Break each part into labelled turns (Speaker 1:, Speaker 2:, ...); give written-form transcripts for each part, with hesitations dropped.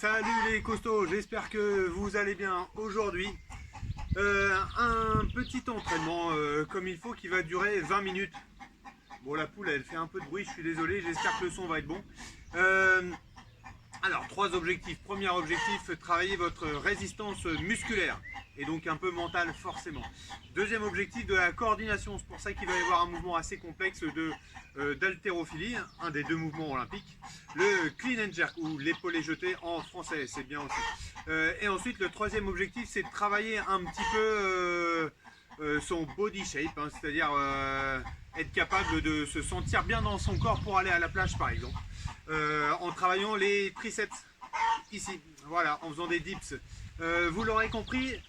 Speaker 1: Salut les costauds, j'espère que vous allez bien aujourd'hui. Un petit entraînement comme il faut qui va durer 20 minutes. Bon, la poule elle fait un peu de bruit, je suis désolé, j'espère que le son va être bon. Alors, trois objectifs. Premier objectif, travailler votre résistance musculaire et donc un peu mentale forcément. Deuxième objectif, de la coordination. C'est pour ça qu'il va y avoir un mouvement assez complexe d'haltérophilie, un des deux mouvements olympiques. Le clean and jerk ou l'épaulé jeté en français, c'est bien aussi. Et ensuite, le troisième objectif, c'est de travailler un petit peu son body shape, hein, c'est-à-dire être capable de se sentir bien dans son corps pour aller à la plage par exemple. En travaillant les triceps ici, voilà, en faisant des dips. Vous l'aurez compris,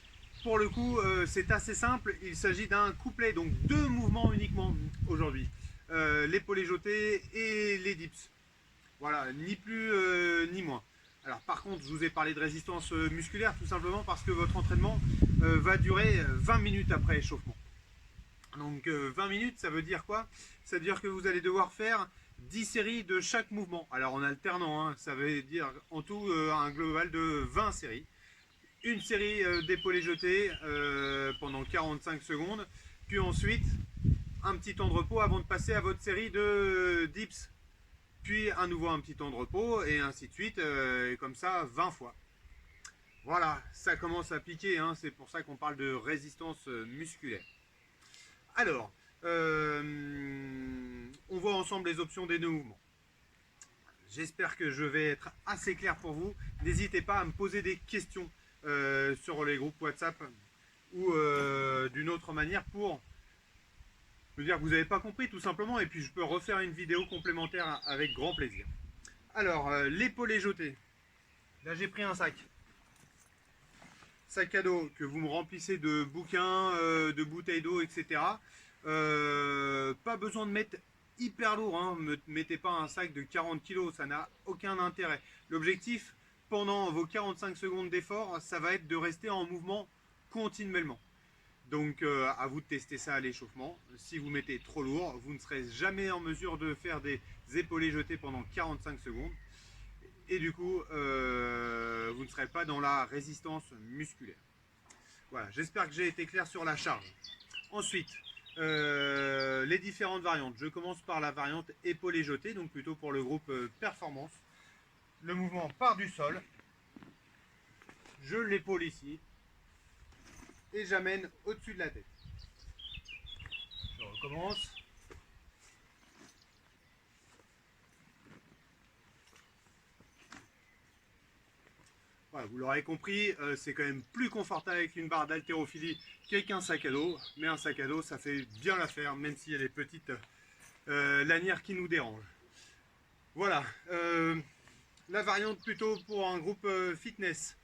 Speaker 1: pour le coup, c'est assez simple. Il s'agit d'un couplet, donc deux mouvements uniquement aujourd'hui. L'épaulé jeté et les dips. Voilà, ni plus ni moins. Alors par contre, je vous ai parlé de résistance musculaire tout simplement parce que votre entraînement va durer 20 minutes après échauffement. Donc 20 minutes, ça veut dire quoi? Ça veut dire que vous allez devoir faire 10 séries de chaque mouvement. Alors en alternant, hein, ça veut dire en tout un global de 20 séries. Une série d'épaulés jetés pendant 45 secondes. Puis ensuite, un petit temps de repos avant de passer à votre série de dips. Puis à nouveau un petit temps de repos et ainsi de suite. Et comme ça, 20 fois. Voilà, ça commence à piquer. Hein, c'est pour ça qu'on parle de résistance musculaire. Alors, on voit ensemble les options des deux mouvements. J'espère que je vais être assez clair pour vous. N'hésitez pas à me poser des questions sur les groupes WhatsApp ou d'une autre manière pour me dire que vous n'avez pas compris tout simplement et puis je peux refaire une vidéo complémentaire avec grand plaisir. Alors, l'épaulé jeté. Là, j'ai pris un sac. Sac à dos que vous me remplissez de bouquins, de bouteilles d'eau, etc. Pas besoin de mettre hyper lourd, hein. Ne mettez pas un sac de 40 kg, ça n'a aucun intérêt. L'objectif, pendant vos 45 secondes d'effort, ça va être de rester en mouvement continuellement. Donc à vous de tester ça à l'échauffement. Si vous mettez trop lourd, vous ne serez jamais en mesure de faire des épaulés jetés pendant 45 secondes. Et du coup, vous ne serez pas dans la résistance musculaire. Voilà, j'espère que j'ai été clair sur la charge. Ensuite, les différentes variantes. Je commence par la variante épaulé jeté, donc plutôt pour le groupe performance. Le mouvement part du sol. Je l'épaule ici. Et j'amène au-dessus de la tête. Je recommence. Voilà, vous l'aurez compris, c'est quand même plus confortable avec une barre d'haltérophilie qu'avec un sac à dos. Mais un sac à dos, ça fait bien l'affaire, même s'il y a les petites lanières qui nous dérangent. Voilà, la variante plutôt pour un groupe fitness.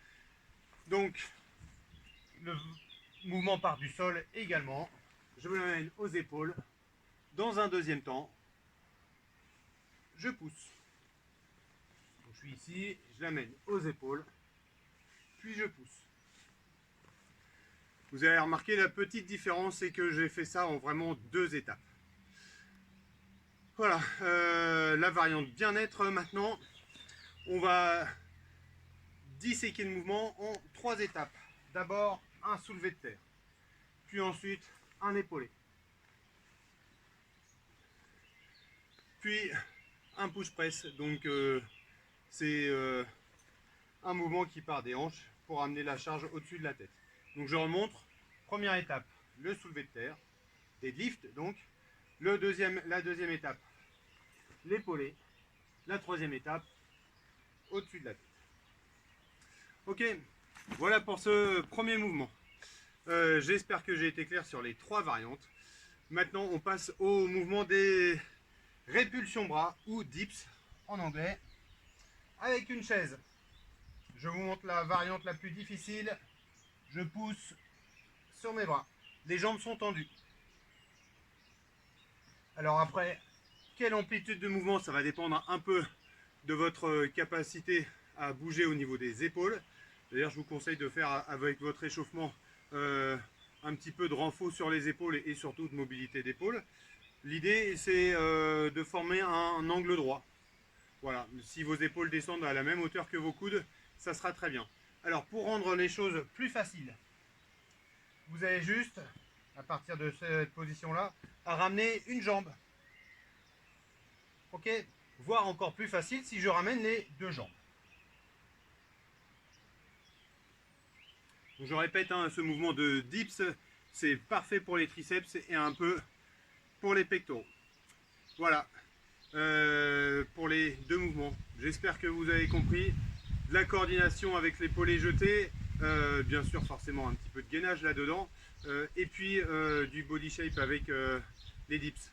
Speaker 1: Donc, le mouvement part du sol également. Je me l'amène aux épaules. Dans un deuxième temps, je pousse. Donc, je suis ici, je l'amène aux épaules, puis je pousse. Vous avez remarqué la petite différence, c'est que j'ai fait ça en vraiment deux étapes. Voilà, la variante bien-être maintenant. On va disséquer le mouvement en trois étapes. D'abord, un soulevé de terre. Puis ensuite, un épaulé. Puis, un push-press. Donc, c'est un mouvement qui part des hanches pour amener la charge au-dessus de la tête. Donc, je remontre. Première étape, le soulevé de terre. Deadlift, donc. La deuxième étape, l'épaulé. La troisième étape, au-dessus de la tête. Ok, voilà pour ce premier mouvement. J'espère que j'ai été clair sur les trois variantes. Maintenant, on passe au mouvement des répulsions bras ou dips en anglais avec une chaise. Je vous montre la variante la plus difficile. Je pousse sur mes bras. Les jambes sont tendues. Alors après, quelle amplitude de mouvement, ça va dépendre un peu de votre capacité à bouger au niveau des épaules. D'ailleurs, je vous conseille de faire avec votre échauffement un petit peu de renfort sur les épaules et surtout de mobilité d'épaule. L'idée, c'est de former un angle droit. Voilà, si vos épaules descendent à la même hauteur que vos coudes, ça sera très bien. Alors pour rendre les choses plus faciles, vous avez juste, à partir de cette position-là, à ramener une jambe. Ok, voire encore plus facile si je ramène les deux jambes. Donc je répète, hein, ce mouvement de dips, c'est parfait pour les triceps et un peu pour les pectoraux. Voilà, pour les deux mouvements. J'espère que vous avez compris. De la coordination avec l'épaulé jeté, bien sûr forcément un petit peu de gainage là-dedans, et puis du body shape avec les dips.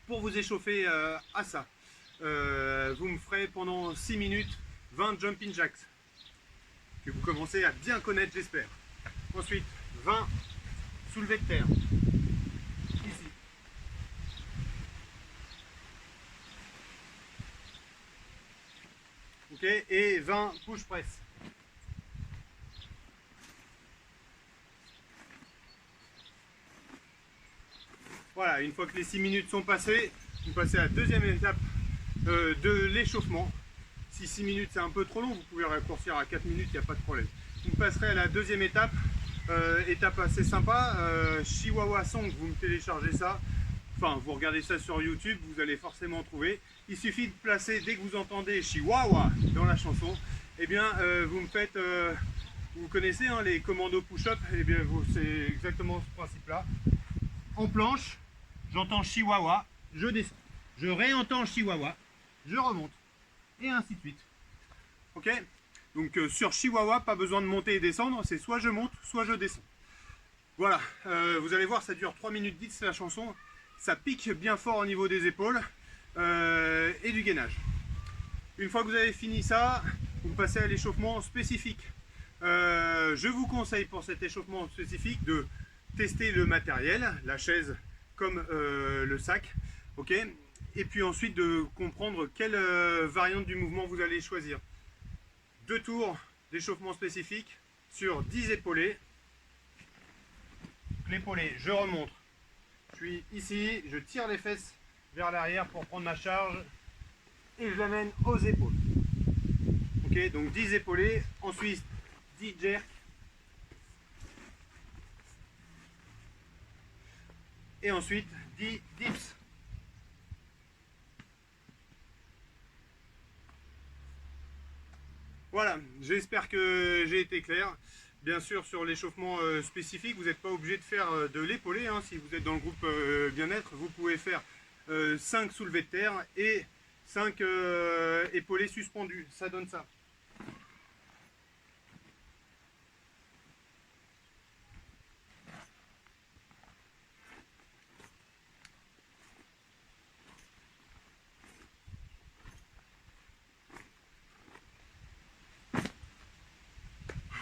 Speaker 1: Pour vous échauffer à ça, vous me ferez pendant 6 minutes 20 jumping jacks, que vous commencez à bien connaître j'espère. Ensuite 20 soulevés de terre, ici. Ok, et 20 push press. Voilà, une fois que les 6 minutes sont passées, vous passez à la deuxième étape de l'échauffement. Si 6 minutes c'est un peu trop long, vous pouvez raccourcir à 4 minutes, il n'y a pas de problème. Vous passerez à la deuxième étape, étape assez sympa, Chihuahua Song, vous me téléchargez ça, enfin vous regardez ça sur YouTube, vous allez forcément trouver. Il suffit de placer, dès que vous entendez Chihuahua dans la chanson, eh bien vous me faites, vous connaissez hein, les commandos push-up, eh bien c'est exactement ce principe-là. En planche, j'entends Chihuahua, je descends, je réentends Chihuahua, je remonte, et ainsi de suite. Ok? Donc sur Chihuahua, pas besoin de monter et descendre, c'est soit je monte, soit je descends. Voilà, vous allez voir, ça dure 3 minutes 10 la chanson, ça pique bien fort au niveau des épaules et du gainage. Une fois que vous avez fini ça, vous passez à l'échauffement spécifique. Je vous conseille pour cet échauffement spécifique de tester le matériel, la chaise comme le sac, ok, et puis ensuite de comprendre quelle variante du mouvement vous allez choisir. 2 tours d'échauffement spécifique sur 10 épaulés. L'épaulé, je remonte, je suis ici, je tire les fesses vers l'arrière pour prendre ma charge et je l'amène aux épaules. Ok, donc 10 épaulés, ensuite 10 jerks. Et ensuite 10 dips. Voilà, j'espère que j'ai été clair. Bien sûr, sur l'échauffement spécifique, vous n'êtes pas obligé de faire de l'épaulé. Hein. Si vous êtes dans le groupe bien-être, vous pouvez faire 5 soulevés de terre et 5 épaulés suspendus. Ça donne ça.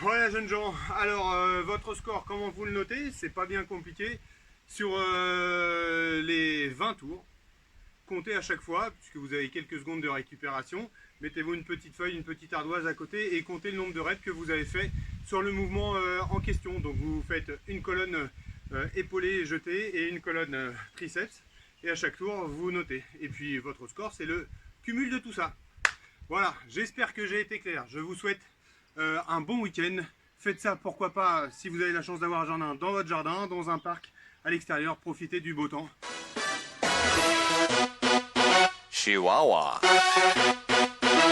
Speaker 1: Voilà jeunes gens, alors votre score, comment vous le notez? C'est pas bien compliqué. Sur les 20 tours, comptez à chaque fois, puisque vous avez quelques secondes de récupération. Mettez-vous une petite feuille, une petite ardoise à côté et comptez le nombre de reps que vous avez fait sur le mouvement en question. Donc vous faites une colonne épaulée jetée et une colonne triceps. Et à chaque tour, vous notez. Et puis votre score, c'est le cumul de tout ça. Voilà, j'espère que j'ai été clair. Je vous souhaite un bon week-end. Faites ça, pourquoi pas, si vous avez la chance d'avoir un jardin, dans votre jardin, dans un parc, à l'extérieur, profitez du beau temps.
Speaker 2: Chihuahua.